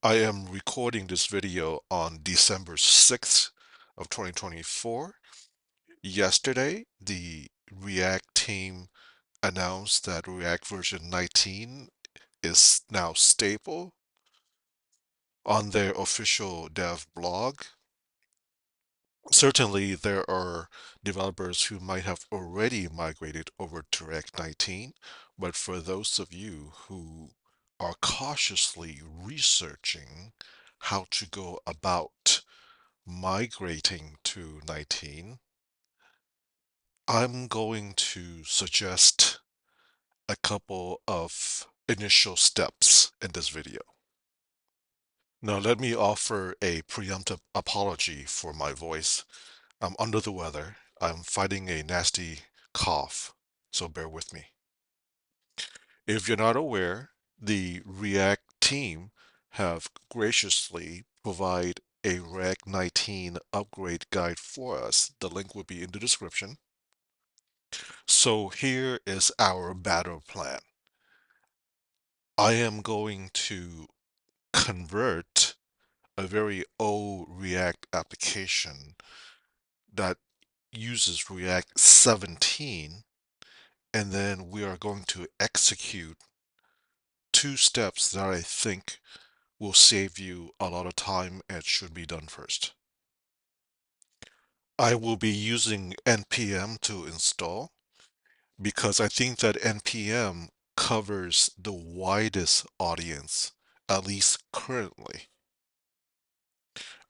I am recording this video on December 6th of 2024. Yesterday, the React team announced that React version 19 is now stable on their official dev blog. Certainly, there are developers who might have already migrated over to React 19, but for those of you who are cautiously researching how to go about migrating to 19, I'm going to suggest a couple of initial steps in this video. Now, let me offer a preemptive apology for my voice. I'm under the weather. I'm fighting a nasty cough, so bear with me. If you're not aware, the React team have graciously provided a React 19 upgrade guide for us. The link will be in the description. So here is our battle plan. I am going to convert a very old React application that uses React 17, and then we are going to execute two steps that I think will save you a lot of time and should be done first. I will be using npm to install because I think that npm covers the widest audience, at least currently.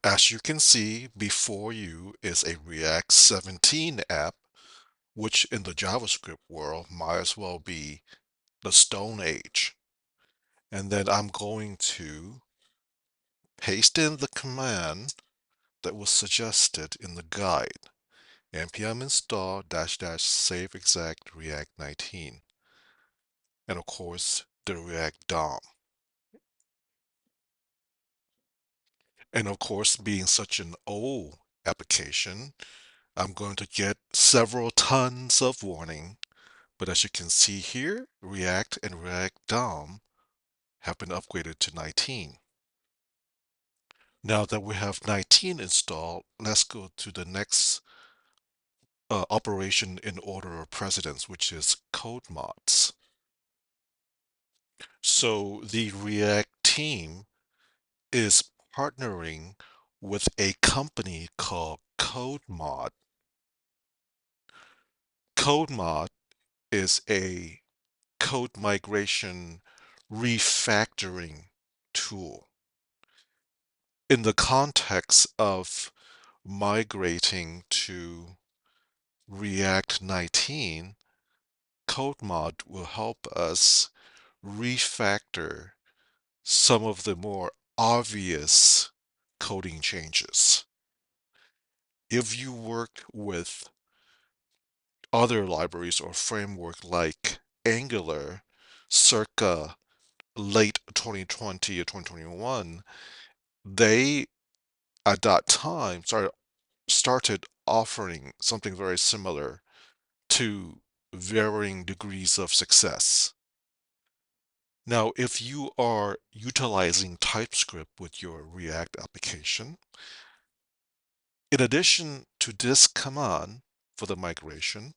As you can see, before you is a React 17 app, which in the JavaScript world might as well be the Stone Age. And then I'm going to paste in the command that was suggested in the guide, npm install -- save exact React 19. And of course, the React DOM. And of course, being such an old application, I'm going to get several tons of warning. But as you can see here, React and React DOM have been upgraded to 19. Now that we have 19 installed, let's go to the next operation in order of precedence, which is Codemods. So the React team is partnering with a company called Codemod. Codemod is a code migration refactoring tool. In the context of migrating to React 19, Codemod will help us refactor some of the more obvious coding changes. If you work with other libraries or framework like Angular circa late 2020 or 2021, they at that time started offering something very similar to varying degrees of success. Now, if you are utilizing TypeScript with your React application, in addition to this command for the migration,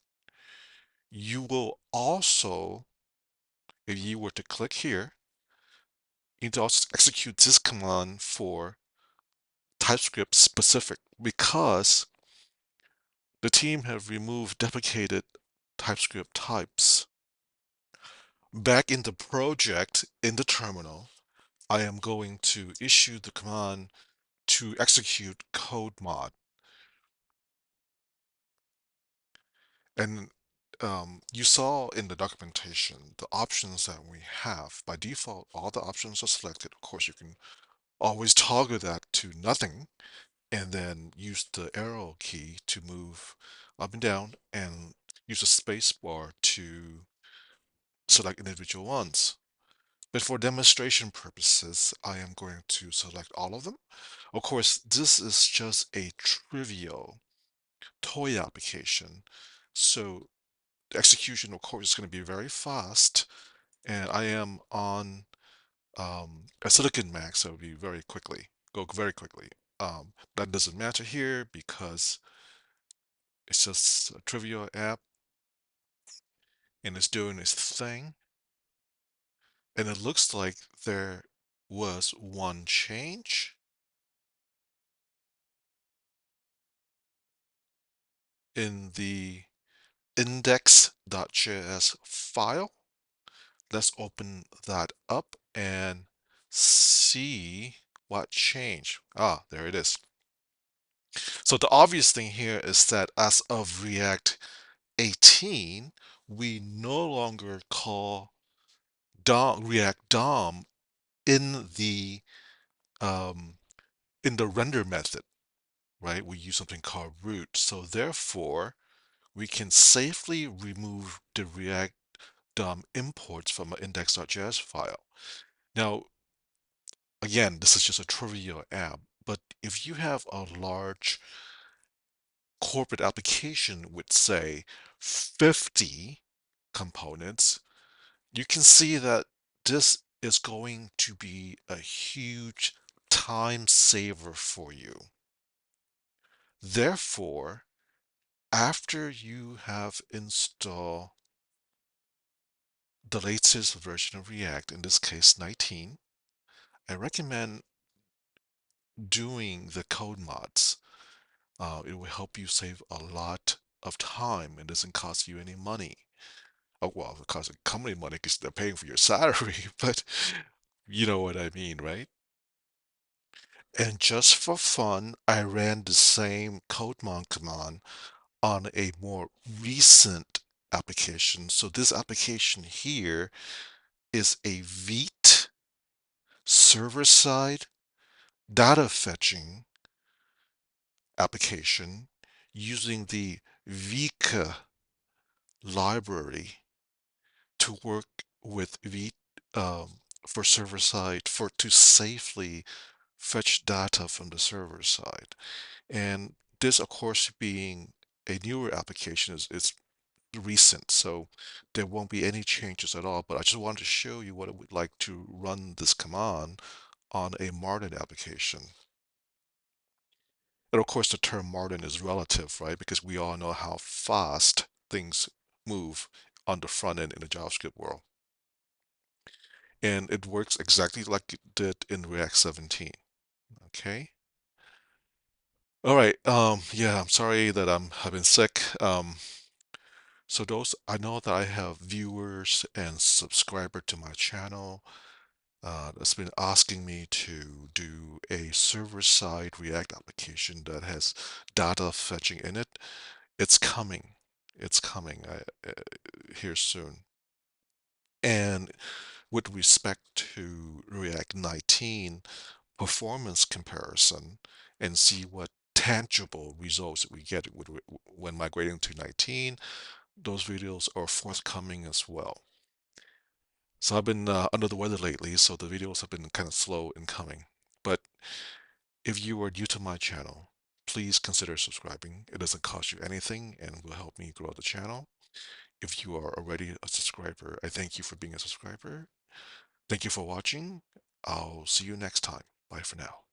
you will also, if you were to click here, you need to also execute this command for TypeScript specific because the team have removed deprecated TypeScript types. Back in the project in the terminal, I am going to issue the command to execute Codemod. And you saw in the documentation the options that we have. By default, all the options are selected. Of course, you can always toggle that to nothing and then use the arrow key to move up and down and use the space bar to select individual ones. But for demonstration purposes, I am going to select all of them. Of course, this is just a trivial toy application. So the execution, of course, is going to be very fast. And I am on a Silicon Mac, so it'll be go very quickly. That doesn't matter here because it's just a trivial app and it's doing its thing. And it looks like there was one change in the index.js file. Let's open that up and see what changed. Ah, there it is. So the obvious thing here is that as of React 18, we no longer call React DOM in the um, render method, right? We use something called root. So therefore, we can safely remove the React DOM imports from an index.js file. Now, again, this is just a trivial app, but if you have a large corporate application with, say, 50 components, you can see that this is going to be a huge time saver for you. Therefore, after you have installed the latest version of React, in this case 19, I recommend doing the code mods. It will help you save a lot of time. It doesn't cost you any money. Oh, well, it costs the company money because they're paying for your salary, but you know what I mean, right? And just for fun, I ran the same Codemod command on a more recent application. So this application here is a Vite server-side data fetching application using the Vika library to work with Vite for server side to safely fetch data from the server side. And this, of course, being a newer application, is recent, so there won't be any changes at all. But I just wanted to show you what it would like to run this command on a modern application. And of course, the term modern is relative, right? Because we all know how fast things move on the front end in the JavaScript world. And it works exactly like it did in React 17. Okay. All right. Yeah, I'm sorry that I've been sick. So those, I know that I have viewers and subscriber to my channel that's been asking me to do a server-side React application that has data fetching in it. It's coming. It's coming here soon. And with respect to React 19 performance comparison and see what tangible results we get when migrating to 19, those videos are forthcoming as well. So I've been under the weather lately, so the videos have been kind of slow in coming. But if you are new to my channel, please consider subscribing. It doesn't cost you anything and will help me grow the channel. If you are already a subscriber, I thank you for being a subscriber. Thank you for watching. I'll see you next time. Bye for now.